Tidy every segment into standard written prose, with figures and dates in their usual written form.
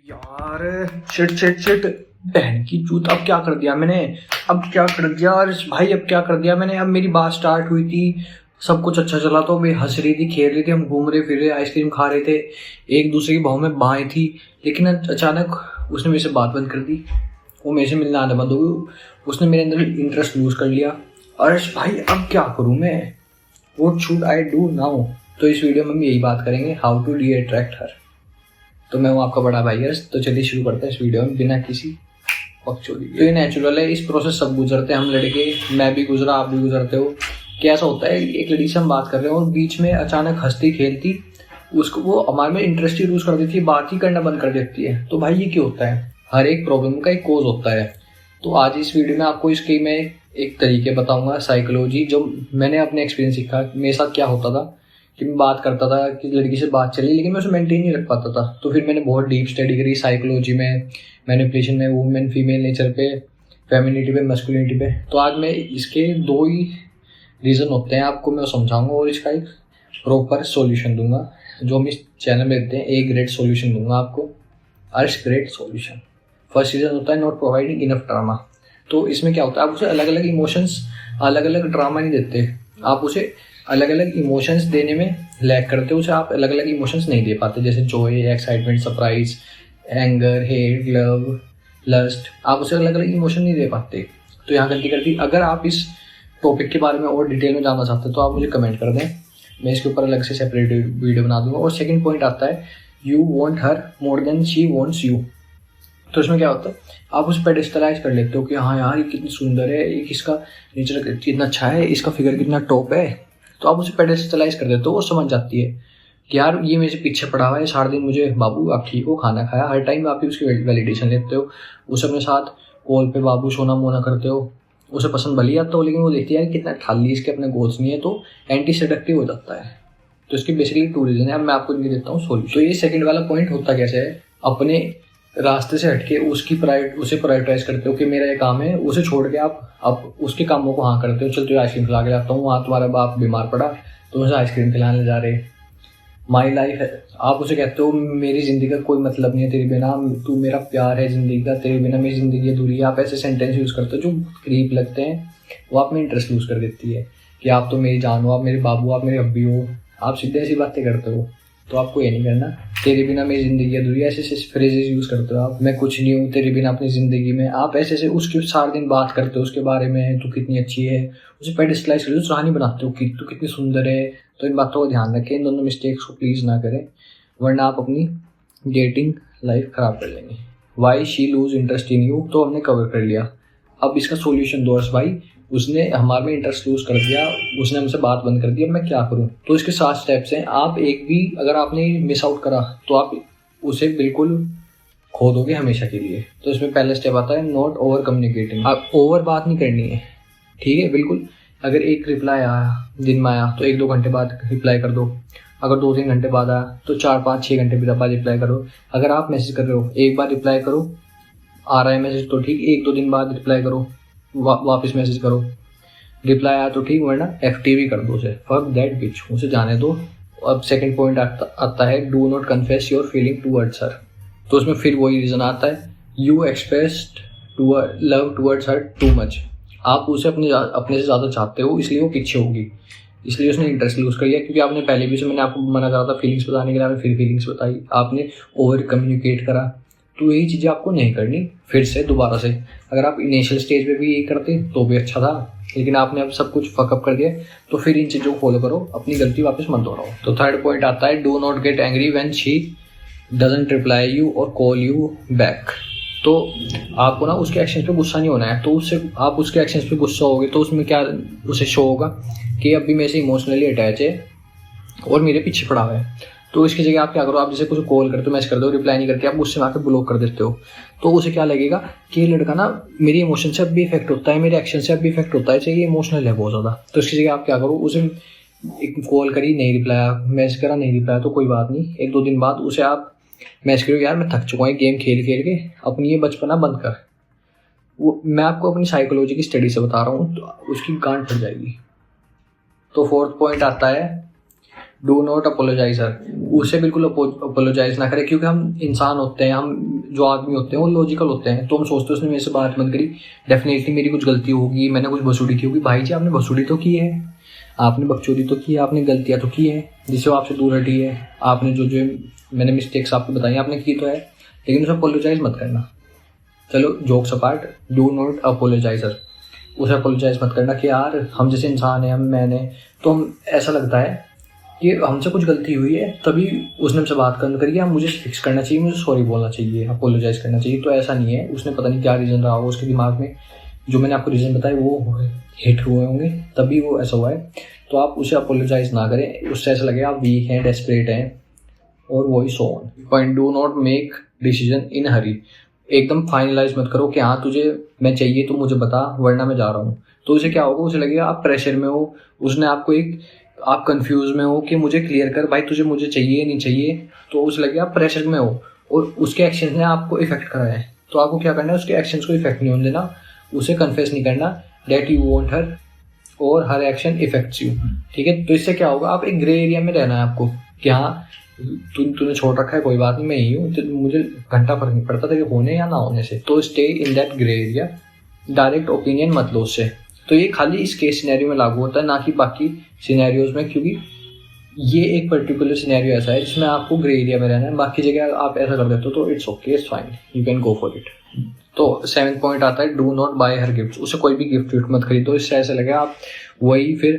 यार shit shit shit, बहन की चूत, अब क्या कर दिया मैंने। अब क्या कर दिया अरे भाई, अब क्या कर दिया मैंने। अब मेरी बात स्टार्ट हुई थी, सब कुछ अच्छा चला, तो मैं हंस रही थी, खेल रही थी, हम घूम रहे फिर रहे, आइसक्रीम खा रहे थे, एक दूसरे की बाहों में बाएं थी। लेकिन अचानक उसने मेरे से बात बंद कर दी, वो मेरे से मिलना आना बंद हो गई, उसने मेरे अंदर इंटरेस्ट लूज कर लिया। अरे भाई अब क्या करूँ मैं, what should I do now. तो इस वीडियो में हम यही बात करेंगे, हाउ टू री अट्रैक्ट हर। तो मैं हूँ आपका बड़ा भाई हर्ष। तो चलिए शुरू करते हैं इस वीडियो में बिना किसी बकचोदी। तो ये नेचुरल है, इस प्रोसेस सब गुजरते हैं हम लड़के, मैं भी गुजरा, आप भी गुजरते हो। कैसा होता है, एक लड़की से हम बात कर रहे हो और बीच में अचानक हंसती खेलती उसको वो हमारे में इंटरेस्ट ही लूज कर देती है, बात ही करना बंद कर देती है। तो भाई ये क्यों होता है, हर एक प्रॉब्लम का एक कोज होता है। तो आज इस वीडियो में आपको इसके मैं एक तरीके बताऊंगा, साइकोलॉजी, जो मैंने अपने एक्सपीरियंस सीखा। मेरे साथ क्या होता था कि मैं बात करता था कि लड़की से बात चली, लेकिन मैं उसे मेंटेन नहीं रख पाता था। तो फिर मैंने बहुत डीप स्टडी करी साइकोलॉजी में, मैनिपुलेशन में, वुमेन फीमेल नेचर पे, फेमिनिटी पे, मस्कुलिनिटी पे। तो आज मैं इसके दो ही रीज़न होते हैं आपको मैं समझाऊंगा और इसका एक प्रॉपर सॉल्यूशन दूंगा, जो हम इस चैनल में देते हैं। एक ग्रेट सॉल्यूशन दूंगा आपको, अर्श ग्रेट सॉल्यूशन। फर्स्ट रीज़न होता है नॉट प्रोवाइडिंग इनफ ड्रामा। तो इसमें क्या होता है, आप उसे अलग अलग इमोशंस, अलग अलग ड्रामा नहीं देते, आप उसे अलग अलग इमोशंस देने में लैक करते हो, उसे आप अलग अलग इमोशंस नहीं दे पाते, जैसे joy, excitement, surprise, anger, hate, love, lust. आप उसे अलग अलग इमोशन नहीं दे पाते। तो यहाँ गलती करती। अगर आप इस टॉपिक के बारे में और डिटेल में जानना चाहते हैं तो आप मुझे कमेंट कर दें, मैं इसके ऊपर अलग से सेपरेट वीडियो बना दूंगा। और सेकंड पॉइंट आता है, you want her more than she wants you. तो इसमें क्या होता है, आप उसे पेडिस्टलाइज कर लेते हो कि हाँ यार ये कितनी सुंदर है, ये इसका नेचर कितना अच्छा है, इसका फिगर कितना टॉप है। तो आप उसे पेडिस्टलाइज कर देते हो, वो समझ जाती है कि यार ये मेरे से पीछे पड़ा हुआ है, सारा दिन मुझे बाबू आप ठीक हो, खाना खाया, हर टाइम आप ही उसकी वैलिडेशन लेते हो। उसे अपने साथ कॉल पे बाबू सोना मोना करते हो, उसे पसंद भली आता हो, लेकिन वो देखती है यार कितना ठाली, इसके अपने गोल्स नहीं है, तो एंटी सेडक्टिव हो जाता है। तो इसके बेसिकली टू रीजन है। अब मैं आपको इनके देता हूँ सॉल्यूशन। तो ये सेकंड वाला पॉइंट होता कैसे है, अपने रास्ते से हटके उसे प्रायोरिटाइज करते हो कि मेरा ये काम है, उसे छोड़ के आप उसके कामों को हाँ करते हो। चल तुझे आइसक्रीम खिला के लाता हूँ, वहाँ तुम्हारा बाप बीमार पड़ा तो उसे आइसक्रीम खिलाने जा रहे, माई लाइफ है। आप उसे कहते हो मेरी जिंदगी का कोई मतलब नहीं है तेरे बिना, तू मेरा प्यार है जिंदगी का, तेरे बिना मेरी जिंदगी अधूरी है। आप ऐसे सेंटेंस यूज करते हो जो करीब लगते हैं, वो आप में इंटरेस्ट लूज कर देती है कि आप तो मेरी जान हो, आप मेरे बाबू, आप मेरे अब्बी हो। आप सीधे ऐसी बातें करते हो, तो आपको ये नहीं करना। तेरे बिना मेरी जिंदगी अधूरी, ऐसे ऐसे फ्रेजेस यूज करते हो आप। मैं कुछ नहीं हूँ तेरे बिना अपनी जिंदगी में, आप ऐसे ऐसे उसके सारे दिन बात करते हो उसके बारे में, तू कितनी अच्छी है, उसे पेडिस्टलाइज करते हो, सुहानी बनाते हो कि तू कितनी सुंदर है। तो इन बातों का ध्यान रखें, इन दोनों मिस्टेक्स को प्लीज ना करें, वरना आप अपनी डेटिंग लाइफ खराब कर लेंगे। Why she loose interest in you, तो हमने कवर कर लिया। अब इसका सोल्यूशन दो भाई, उसने हमारे में इंटरेस्ट लूज कर दिया, उसने हमसे बात बंद कर दी, अब मैं क्या करूं। तो इसके 7 स्टेप्स हैं। आप एक भी अगर आपने मिस आउट करा तो आप उसे बिल्कुल खो दोगे हमेशा के लिए। तो इसमें पहला स्टेप आता है नॉट ओवर कम्युनिकेटिंग। आप ओवर बात नहीं करनी है, ठीक है, बिल्कुल। अगर एक रिप्लाई आया दिन में आया तो 1-2 घंटे बाद रिप्लाई कर दो। अगर 2-3 घंटे बाद आया तो 4-5-6 घंटे बाद रिप्लाई करो। अगर आप मैसेज कर रहे हो, एक बार रिप्लाई करो, आ रहा है मैसेज तो ठीक, 1-2 दिन बाद रिप्लाई करो, वापस मैसेज करो, रिप्लाई आया तो ठीक, वरना FTV कर दो उसे, फक दैट बिच, उसे जाने दो। अब सेकंड पॉइंट आता है do not confess your feeling towards her. तो उसमें फिर वही रीजन आता है, you expressed love towards her too much. आप उसे अपने से ज़्यादा चाहते हो, इसलिए वो पीछे होगी, इसलिए उसने इंटरेस्ट लूज कर लिया। क्योंकि आपने पहले भी उसे, मैंने आपको मना करा था फीलिंग्स बताने के लिए, आपने फिर फीलिंग्स बताई, आपने ओवर कम्युनिकेट करा। तो यही चीज़ें आपको नहीं करनी फिर से दोबारा से। अगर आप इनिशियल स्टेज पे भी यही करते तो भी अच्छा था, लेकिन आपने अब सब कुछ फकअप कर दिया, तो फिर इन चीज़ों को फॉलो करो, अपनी गलती वापस मत दोहराओ। तो थर्ड पॉइंट आता है do not get angry when she doesn't reply you और कॉल यू बैक। तो आपको ना उसके एक्शंस पे गुस्सा नहीं होना है। तो उससे आप उसके एक्शंस पे गुस्सा होगे तो उसमें क्या उसे शो होगा कि अभी मेरे से इमोशनली अटैच है और मेरे पीछे पड़ा हुआ है। तो इसकी जगह आप क्या करो, आप जैसे कुछ कॉल करते हो, मैसेज करते हो, रिप्लाई नहीं करते, आप गुस्से में आकर ब्लॉक कर देते हो। तो उसे क्या लगेगा कि ये लड़का ना मेरी इमोशन से अब भी इफेक्ट होता है, मेरे एक्शन से अब भी इफेक्ट होता है, चाहिए ये इमोशनल है बहुत ज़्यादा। तो इसकी जगह आप क्या करो, उसे एक कॉल करी नहीं रिप्लाई, मैसेज करा नहीं रिप्लाई, तो कोई बात नहीं, 1-2 दिन बाद उसे आप मैसेज करो, यार मैं थक चुका हूँ गेम खेल खेल के, अपनी ये बचपना बंद कर। वो मैं आपको अपनी साइकोलॉजी की स्टडी से बता रहा हूँ, तो उसकी गांठ फट जाएगी। तो फोर्थ पॉइंट आता है डू नॉट अपोलोजाइज हर, उसे बिल्कुल अपोलोजाइज ना करें, क्योंकि हम इंसान होते हैं, हम जो आदमी होते हैं वो लॉजिकल होते हैं। तो हम सोचते हैं उसने मेरे से बात मत करी, डेफिनेटली मेरी कुछ गलती होगी, मैंने कुछ भसुड़ी की होगी। भाई जी आपने भसुड़ी तो की है, आपने बकचोदी तो की है, आपने गलतियाँ तो की है जिससे वो आपसे दूर हटी है, आपने जो जो मैंने मिस्टेक्स आपको बताई आपने की तो है, लेकिन उसे अपोलोजाइज मत करना। चलो jokes apart, do not apologise her, उसे अपोलोजाइज मत करना कि यार हम जैसे इंसान हैं, हम मैंने तो हम ऐसा लगता है कि हमसे कुछ गलती हुई है तभी उसने हमसे बात करना करिए, हम मुझे फिक्स करना चाहिए, मुझे सॉरी बोलना चाहिए, अपोलोजाइज करना चाहिए। तो ऐसा नहीं है, उसने पता नहीं क्या रीज़न रहा हो उसके दिमाग में, जो मैंने आपको रीज़न बताया वो हिट हुए होंगे तभी वो ऐसा हुआ है। तो आप उसे अपोलोजाइज ना करें, उससे ऐसा लगे आप वीक हैं, डेस्परेट हैं और वही so on. Point, do not make decision in hurry, एकदम फाइनलाइज मत करो कि हाँ तुझे मैं चाहिए तो मुझे बता वरना मैं जा रहा हूँ। तो उसे क्या होगा, उसे लगेगा आप प्रेशर में हो, उसने आपको एक, आप कंफ्यूज में हो कि मुझे क्लियर कर भाई तुझे मुझे चाहिए नहीं चाहिए, तो उसे लगेगा आप प्रेशर में हो और उसके एक्शन ने आपको इफेक्ट करा है। तो आपको क्या करना है, उसके एक्शंस को इफेक्ट नहीं होने देना, उसे कन्फेस नहीं करना दैट यू वांट हर और हर एक्शन इफेक्ट्स यू, ठीक है। तो इससे क्या होगा, आप एक ग्रे एरिया में रहना है आपको कि हाँ तूने छोड़ रखा है कोई बात नहीं, मैं ही हूँ, तो मुझे घंटा फर्क नहीं पड़ता तेरे होने या ना होने से। तो stay in that grey area, direct opinion मत लो उससे। तो ये खाली इस केस सिनेरियो में लागू होता है, ना कि बाकी सिनेरियोज में, क्योंकि ये एक पर्टिकुलर सिनेरियो ऐसा है जिसमें आपको ग्रे एरिया में रहना है। बाकी जगह आप ऐसा कर देते हो तो it's okay, it's fine, you can go for it. तो 7th पॉइंट आता है, do not bye her gift, उसे कोई भी गिफ्ट मत खरीदो। इससे ऐसा लगेगा आप वही फिर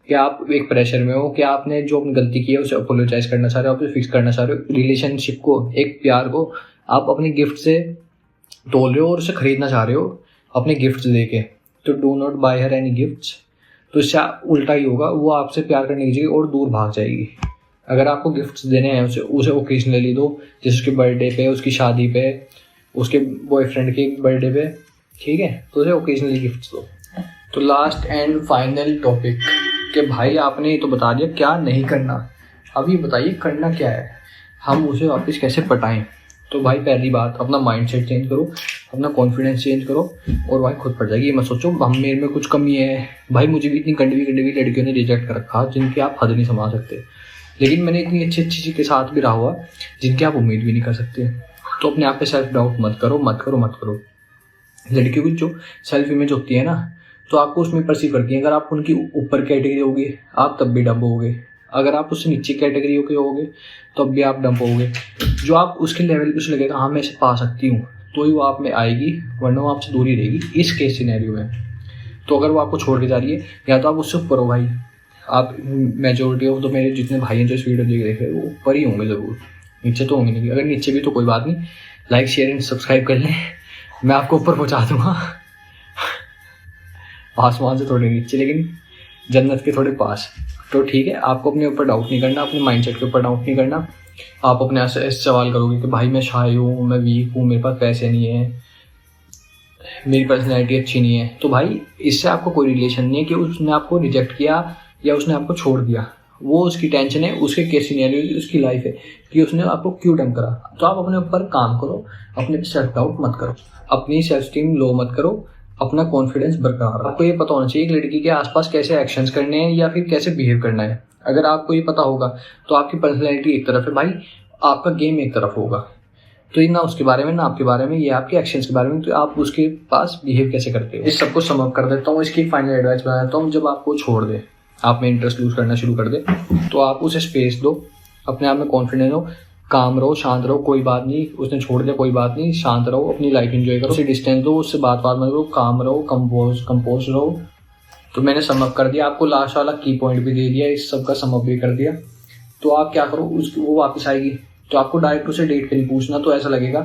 कि आप एक प्रेशर में हो कि आपने जो अपनी गलती की है उसे अपोलोजाइज करना चाह रहे हो, आप उसे फिक्स करना चाह रहे हो। रिलेशनशिप को, एक प्यार को आप अपने गिफ्ट से तोल रहे हो और उसे खरीदना चाह रहे हो अपने गिफ्ट दे के। तो do not bye her any gifts, तो इससे उल्टा ही होगा, वो आपसे प्यार करने की जगह और दूर भाग जाएगी। अगर आपको गिफ्ट्स देने हैं उसे ओकेजनली दो, जैसे उसके बर्थडे पे, उसकी शादी पे, उसके बॉयफ्रेंड के बर्थडे पे, ठीक है, तो उसे ओकेजनली गिफ्ट्स दो। तो लास्ट एंड फाइनल टॉपिक कि भाई आपने तो बता दिया क्या नहीं करना, अब ये बताइए करना क्या है, हम उसे वापस कैसे पटाएं। तो भाई पहली बात, अपना माइंडसेट चेंज करो, अपना कॉन्फिडेंस चेंज करो और भाई खुद पड़ जाएगी। ये मत सोचो हम मेरे में कुछ कमी है, भाई मुझे भी इतनी कंडवी लड़कियों ने रिजेक्ट कर रखा जिनकी आप हद नहीं संभाल सकते, लेकिन मैंने इतनी अच्छी चीज़ के साथ भी रहा हुआ जिनकी आप उम्मीद भी नहीं कर सकते। तो अपने आप पे सेल्फ डाउट मत करो। लड़कियों की जो सेल्फ इमेज होती है ना, तो आपको उसमें परसीव करती है। अगर आप उनकी ऊपर कैटेगरी होगे आप तब भी डंप होगे, अगर आप उससे नीचे कैटेगरी के होगे तब भी आप डंप होगे। जो आप उसके लेवल पे उसे लगेगा हाँ मैं इसे पा सकती हूँ, तो ही वो आप में आएगी, वरना वो आपसे दूर ही रहेगी इस केस सिनेरियो में। तो अगर वो आपको छोड़ के जा रही है, या तो आप उससे ऊपर हो भाई, आप मेजोरिटी ऑफ तो मेरे जितने भाई हैं जो इस वीडियो देख रहे हैं वो ऊपर ही होंगे ज़रूर, नीचे तो होंगे नहीं। अगर नीचे भी तो कोई बात नहीं, लाइक शेयर एंड सब्सक्राइब कर लें, मैं आपको ऊपर पहुँचा दूँगा, आसमान से थोड़े नीचे लेकिन जन्नत के थोड़े पास। तो ठीक है, आपको अपने ऊपर डाउट नहीं करना, अपने माइंडसेट के ऊपर डाउट नहीं करना। आप अपने ऐसे सवाल करोगे कि भाई मैं शाय हूँ, मैं वीक हूँ, मेरे पास पैसे नहीं है, मेरी पर्सनैलिटी अच्छी नहीं है, तो भाई इससे आपको कोई रिलेशन नहीं है कि उसने आपको रिजेक्ट किया या उसने आपको छोड़ दिया। वो उसकी टेंशन है, उसके केस सिनेरियो, उसकी लाइफ है कि उसने आपको क्यों डंप करा। तो आप अपने ऊपर काम करो, अपने सेल्फ डाउट मत करो, अपनी सेल्फ स्टीम लो मत करो, अपना कॉन्फिडेंस बरकरार रखो। आपको ये पता होना चाहिए एक लड़की के आसपास कैसे एक्शंस करने हैं या फिर कैसे बिहेव करना है। अगर आपको ये पता होगा तो आपकी पर्सनैलिटी एक तरफ है भाई, आपका गेम एक तरफ होगा। तो ये ना उसके बारे में ना आपके बारे में, ये आपके एक्शंस के बारे में, तो आप उसके पास बिहेव कैसे करते हो। इस सबको सम अप कर देता हूँ, इसकी फाइनल एडवाइस बता देता हूँ। जब आपको छोड़ दे, आप में इंटरेस्ट लूज करना शुरू कर दे, तो आप उसे स्पेस दो, अपने आप में कॉन्फिडेंट हो, काम रहो, शांत रहो, कोई बात नहीं, उसने छोड़ दिया कोई बात नहीं, शांत रहो, अपनी लाइफ एंजॉय करो, उसे डिस्टेंस दो, उससे बात मत करो, काम रहो, कंपोज रहो। तो मैंने सम अप कर दिया, आपको लास्ट वाला की पॉइंट भी दे दिया, इस सब का सम अप भी कर दिया। तो आप क्या करो, उसकी वो वापस आएगी तो आपको डायरेक्ट उसे डेट के लिए पूछना, तो ऐसा लगेगा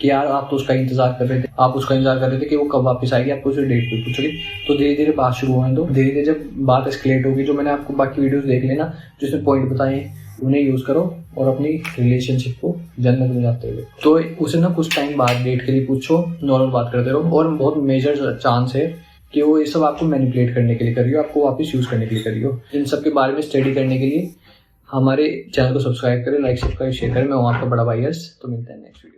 कि यार आप तो उसका इंतजार कर रहे थे, कि वो कब वापस आएगी, आपको उसे डेट पे पूछोगे। तो धीरे धीरे बात शुरू होने दो, धीरे धीरे जब बात एस्केलेट होगी, जो मैंने आपको बाकी वीडियोस देख लेना जिसमें पॉइंट बताए उन्हें यूज करो और अपनी रिलेशनशिप को जन्नत में जाते हुए। तो उसे ना कुछ टाइम बाद डेट के लिए पूछो, नॉर्मल बात करते रहो, और बहुत मेजर चांस है कि वो ये सब आपको मैनिपुलेट करने के लिए कर रही हो, आपको वापस यूज करने के लिए कर रही हो। इन सब के बारे में स्टडी करने के लिए हमारे चैनल को सब्सक्राइब करें, लाइक सब्सक्राइब शेयर करें। मैं हूँ आपका बड़ा भाई हर्ष, तो मिलते हैं नेक्स्ट वीडियो।